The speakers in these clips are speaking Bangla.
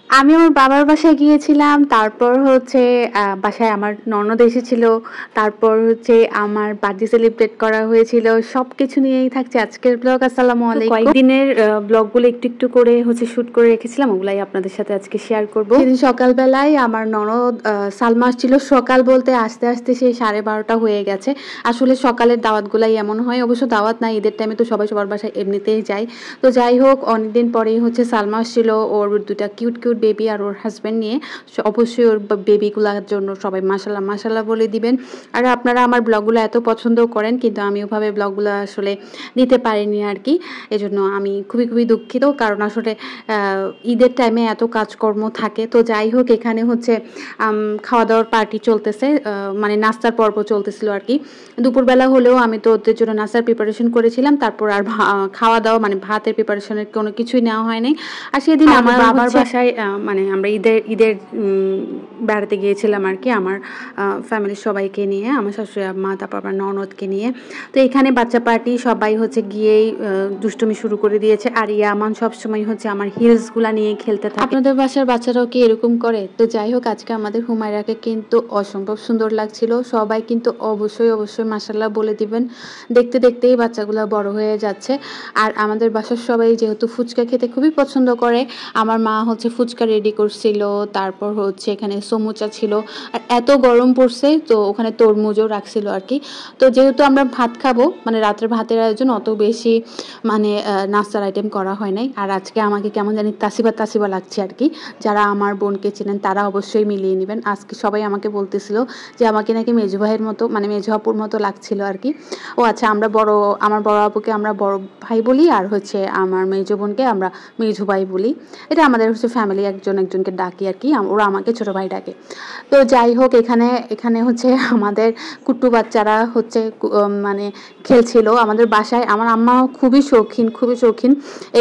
আমি আমার বাবার বাসায় গিয়েছিলাম। তারপর হচ্ছে বাসায় আমার ননদ এসেছিল। তারপর হচ্ছে আমার বার্থডে সেলিব্রেট করা হয়েছিল। সবকিছু নিয়েই থাকছে আজকের ব্লগ। আসসালামু আলাইকুম। কয়েকদিনের ব্লগগুলো একটু একটু করে হচ্ছে শুট করে রেখেছিলাম, ওগুলাই আপনাদের সাথে আজকে শেয়ার করব। সেদিন সকালবেলায় আমার ননদ সালমা আসছিল। সকাল বলতে আস্তে আস্তে সেই 12:30 হয়ে গেছে। আসলে সকালের দাওয়াতগুলাই এমন হয়, অবশ্য দাওয়াত নাই, ঈদের টাইমে তো সবাই সবার বাসায় এমনিতেই যায়। তো যাই হোক, অনেকদিন পরেই হচ্ছে সালমা আসছিল, ওর দুটা কিউট কিউট বেবি আর ওর হাজব্যান্ড নিয়ে। অবশ্যই ওর বেবিগুলোর জন্য সবাই মাশাল্লাহ মাশাল্লাহ বলে দিবেন। আর আপনারা আমার ব্লগগুলো এত পছন্দ করেন, কিন্তু আমি ওভাবে ব্লগগুলো আসলে দিতে পারিনি আর কি। এজন্য আমি খুবই খুবই দুঃখিত, কারণ আসলে ঈদের টাইমে এত কাজকর্ম থাকে। তো যাই হোক, এখানে হচ্ছে খাওয়া দাওয়ার পার্টি চলতেছে, মানে নাস্তার পর্ব চলতেছিল আর কি। দুপুরবেলা হলেও আমি তো ওদের জন্য নাস্তার প্রিপারেশন করেছিলাম, তারপর আর খাওয়া দাওয়া মানে ভাতের প্রিপারেশনের কোনো কিছুই নেওয়া হয়নি। আর সেদিন আমার বাবার বাসায় মানে আমরা ঈদের বেড়াতে গিয়েছিলাম আর কি, আমার ফ্যামিলির সবাইকে নিয়ে, আমার শাশুড়ি মা, তারপর আমার ননদকে নিয়ে। তো এখানে বাচ্চা পার্টি সবাই হচ্ছে গিয়েই দুষ্টুমি শুরু করে দিয়েছে। আর ইয়ামান সবসময় হচ্ছে আমার হিলসগুলা নিয়ে খেলতে থাকে। আপনাদের বাসার বাচ্চারাও কি এরকম করে? তো যাই হোক, আজকে আমাদের হুমায়রাকে কিন্তু অসম্ভব সুন্দর লাগছিল। সবাই কিন্তু অবশ্যই অবশ্যই মাশাল্লাহ বলে দিবেন। দেখতে দেখতেই বাচ্চাগুলো বড় হয়ে যাচ্ছে। আর আমাদের বাসার সবাই যেহেতু ফুচকা খেতে খুবই পছন্দ করে, আমার মা হচ্ছে ফুচকা রেডি করছিল, তারপর হচ্ছে এখানে সমুচা ছিল। আর এত গরম পড়ছে, তো ওখানে তরমুজও রাখছিল আর কি। তো যেহেতু আমরা ভাত খাবো, মানে রাত্রে ভাতের আয়োজন, অত বেশি মানে নাস্তার আইটেম করা হয় নাই। আর আজকে আমাকে কেমন জানি তাসিবা তাসিবা লাগছে আর কি। যারা আমার বোনকে চেনেন তারা অবশ্যই মিলিয়ে নেবেন। আজকে সবাই আমাকে বলতেছিল যে আমাকে নাকি মেজু ভাইয়ের মতো, মানে মেজু আপুর মতো লাগছিল আর কি। ও আচ্ছা, আমার বড় আপুকে আমরা বড় ভাই বলি, আর হচ্ছে আমার মেজো বোনকে আমরা মেজু ভাই বলি। এটা আমাদের হচ্ছে ফ্যামিলি, একজনকে ডাকি আর কি, ওরা আমাকে ছোট ভাই ডাকে। তো যাই হোক, এখানে হচ্ছে আমাদের কুট্টু বাচ্চারা হচ্ছে মানে খেলছিল আমাদের বাসায়। আমার আম্মা খুবই শৌখিন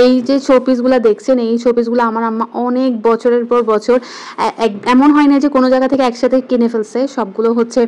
এই যে শোপিসগুলো দেখছেন, এই শোপিসগুলো আমার আম্মা অনেক বছরের পর বছর, এমন হয় না যে কোনো জায়গা থেকে একসাথে কিনে ফেলছে, সবগুলো হচ্ছে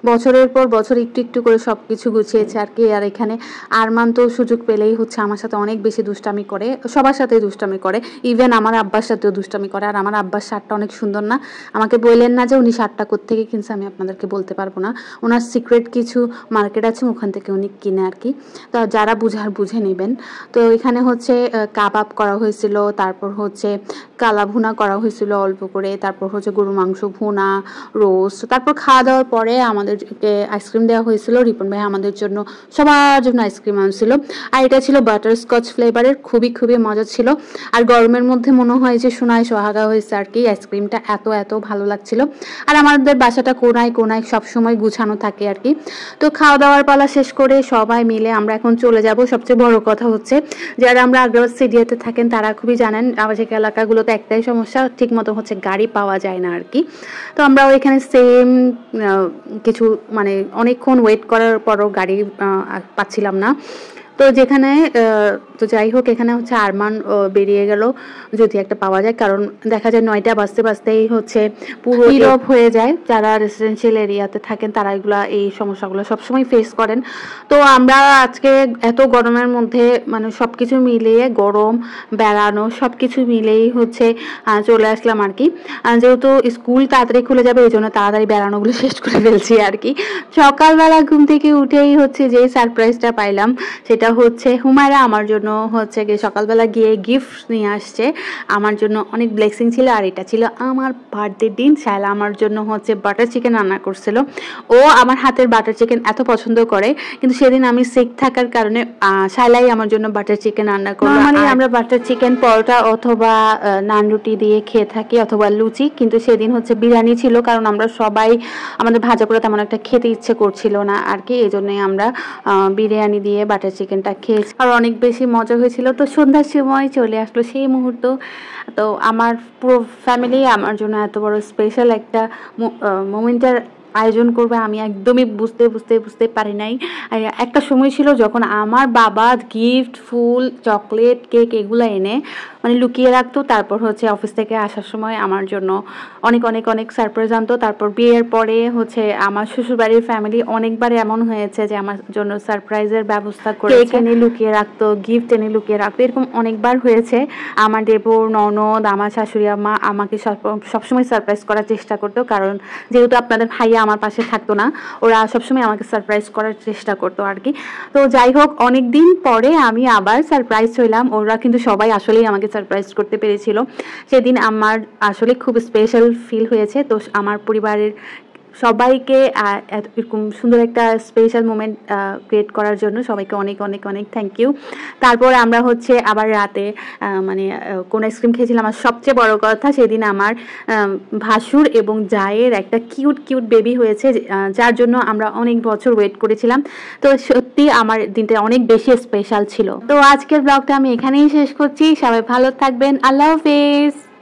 বছরের পর বছর একটু একটু করে সব কিছু গুছিয়েছে আর কি। আর এখানে আরমান তো সুযোগ পেলেই হচ্ছে আমার সাথে অনেক বেশি দুষ্টামি করে, সবার সাথেই দুষ্টামি করে, ইভেন আমার আব্বার সাথেও দুষ্টামি করে। আর আমার আব্বার শার্টটা অনেক সুন্দর না? আমাকে বললেন না যে উনি শার্টটা কোত্থেকে কিনছে, আমি আপনাদেরকে বলতে পারবো না। ওনার সিক্রেট কিছু মার্কেট আছে, ওখান থেকে উনি কিনে আর কি। তো যারা বুঝে নেবেন। তো এখানে হচ্ছে কাবাব করা হয়েছিল, তারপর হচ্ছে কালা ভুনা করা হয়েছিল অল্প করে, তারপর হচ্ছে গরু মাংস ভুনা, রোস্ট। তারপর খাওয়া দাওয়ার পরে আমাদেরকে আইসক্রিম দেওয়া হয়েছিল। রিপন ভাই আমাদের জন্য, সবার জন্য আইসক্রিম আনছিল। আর এটা ছিল বাটারস্কচ ফ্লেভারের, খুবই খুবই মজা ছিল। আর গরমের মধ্যে মনে হয় যে সোনায় সোহাগা হয়েছে আর কি। আইসক্রিমটা এত এত ভালো লাগছিল। আর আমাদের বাসাটা কোনায় কোনায় সবসময় গুছানো থাকে আর কি। তো খাওয়া দাওয়ার পালা শেষ করে সবাই মিলে আমরা এখন চলে যাব। সবচেয়ে বড় কথা হচ্ছে, যারা আমরা আগ্রাবাদ সিডিয়াতে থাকেন তারা খুবই জানেন, আবাসিক এলাকাগুলোতে একটাই সমস্যা, ঠিক মতো হচ্ছে গাড়ি পাওয়া যায় না আর কি। তো আমরা ওইখানে সেম কিছু মানে অনেকক্ষণ ওয়েট করার পরও গাড়ি পাচ্ছিলাম না। তো যেখানে তো যাই হোক, এখানে হচ্ছে আরমান বেরিয়ে গেল, যদি একটা পাওয়া যায়, কারণ দেখা যায় 9টা বাজতে বাজতেই হচ্ছে পুরো নীরব হয়ে যায়। যারা রেসিডেন্সিয়াল এরিয়াতে থাকেন তারা এই সমস্যাগুলো সবসময় ফেস করেন। তো আমরা আজকে এত গরমের মধ্যে মানে সবকিছু মিলিয়ে, গরম, বেড়ানো সবকিছু মিলেই হচ্ছে চলে আসলাম আর কি। যেহেতু স্কুল তাড়াতাড়ি খুলে যাবে, এই জন্য তাড়াতাড়ি বেড়ানোগুলো শেষ করে ফেলছি আর কি। সকালবেলা ঘুম থেকে উঠেই হচ্ছে যে সারপ্রাইজটা পাইলাম, সেটা হচ্ছে হুমায়রা আমার জন্য হচ্ছে সকালবেলা গিয়ে গিফট নিয়ে আসছে। আমার জন্য অনেক ব্লেসিং ছিল। আর এটা ছিল আমার বার্থডে দিন। শায়লা আমার জন্য হচ্ছে বাটার চিকেন রান্না করছিল। ও আমার হাতের বাটার চিকেন এত পছন্দ করে, কিন্তু সেদিন আমি সিক থাকার কারণে শায়লাই আমার জন্য বাটার চিকেন রান্না করলো। মানে আমরা বাটার চিকেন পরোটা অথবা নান রুটি দিয়ে খেয়ে থাকি, অথবা লুচি। কিন্তু সেদিন হচ্ছে বিরিয়ানি ছিল, কারণ আমরা সবাই, আমাদের ভাজা করে তেমন একটা খেতে ইচ্ছে করছিল না আর কি। এই জন্যই আমরা বিরিয়ানি দিয়ে বাটার চিকেনটা খেয়েছি, আর অনেক বেশি মজা হয়েছিল। তো সন্ধ্যার সময় চলে আসলো সেই মুহূর্ত। তো আমার পুরো ফ্যামিলি আমার জন্য এত বড় স্পেশাল একটা মোমেন্টের আয়োজন করবে আমি একদমই বুঝতে পারি নাই। একটা সময় ছিল যখন আমার বাবা গিফট, ফুল, চকলেট, কেক এগুলো এনে মানে লুকিয়ে রাখতো। তারপর হচ্ছে অফিস থেকে আসার সময় আমার জন্য অনেক অনেক অনেক সারপ্রাইজ আনতো। তারপর বিয়ের পরে হচ্ছে আমার শ্বশুরবাড়ির ফ্যামিলি অনেকবার এমন হয়েছে যে আমার জন্য সারপ্রাইজের ব্যবস্থা করেছে, কেক এনে লুকিয়ে রাখতো, গিফট এনে লুকিয়ে রাখতো, এরকম অনেকবার হয়েছে। আমার দেবর, ননদ, আমার শাশুড়ি আম্মা আমাকে সবসময় সারপ্রাইজ করার চেষ্টা করতো, কারণ যেহেতু আপনাদের ভাইয়া আমার পাশে থাকতো না, ওরা সবসময় আমাকে সারপ্রাইজ করার চেষ্টা করতো আর কি। তো যাই হোক, অনেক দিন পরে আমি আবার সারপ্রাইজ হইলাম। ওরা কিন্তু সবাই আসলেই আমাকে সারপ্রাইজ করতে পেরেছিল। সেদিন আমার আসলে খুব স্পেশাল ফিল হয়েছে। তো আমার পরিবারের সবাইকে এরকম সুন্দর একটা স্পেশাল মোমেন্ট ক্রিয়েট করার জন্য সবাইকে অনেক অনেক অনেক থ্যাংক ইউ। তারপর আমরা হচ্ছে আবার রাতে মানে কোন আইসক্রিম খেয়েছিলাম। আর সবচেয়ে বড় কথা, সেদিন আমার ভাসুর এবং জায়ের একটা কিউট কিউট বেবি হয়েছে, যার জন্য আমরা অনেক বছর ওয়েট করেছিলাম। তো সত্যি আমার দিনটা অনেক বেশি স্পেশাল ছিল। তো আজকের ব্লগটা আমি এখানেই শেষ করছি। সবাই ভালো থাকবেন। আল্লাহ হাফেজ।